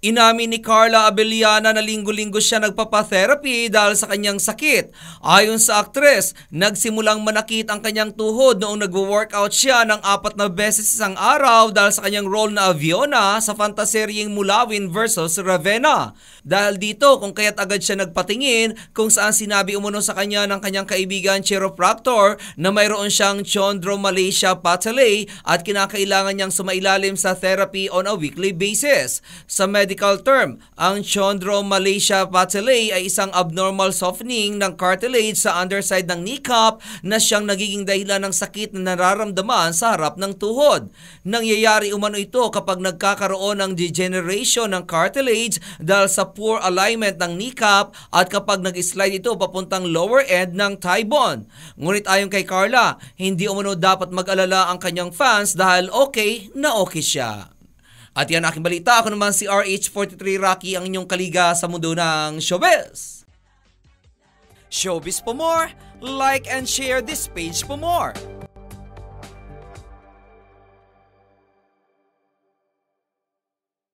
Inamin ni Carla Abellana na linggo-linggo siya nagpapa-therapy dahil sa kanyang sakit. Ayon sa aktres, nagsimulang manakit ang kanyang tuhod noong nagwo-workout siya ng 4 na beses isang araw dahil sa kanyang role na Aviona sa fantaseryeng Mulawin versus Ravenna. Dahil dito kung kaya't agad siya nagpatingin kung saan sinabi umano sa kanya ng kanyang kaibigan chiropractor na mayroon siyang chondromalacia patellei at kinakailangan niyang sumailalim sa therapy on a weekly basis. Sa medical term, ang chondromalacia patellei ay isang abnormal softening ng cartilage sa underside ng kneecap na siyang nagiging dahilan ng sakit na nararamdaman sa harap ng tuhod. Nangyayari umano ito kapag nagkakaroon ng degeneration ng cartilage dahil sa poor alignment ng kneecap at kapag nag-slide ito papuntang lower end ng thigh bone. Ngunit ayon kay Carla, hindi umano dapat mag-alala ang kanyang fans dahil okay na okay siya. At yan aking balita. Ako naman si RH43 Rocky, ang inyong kaliga sa mundo ng showbiz. Showbiz for more, like and share this page for more.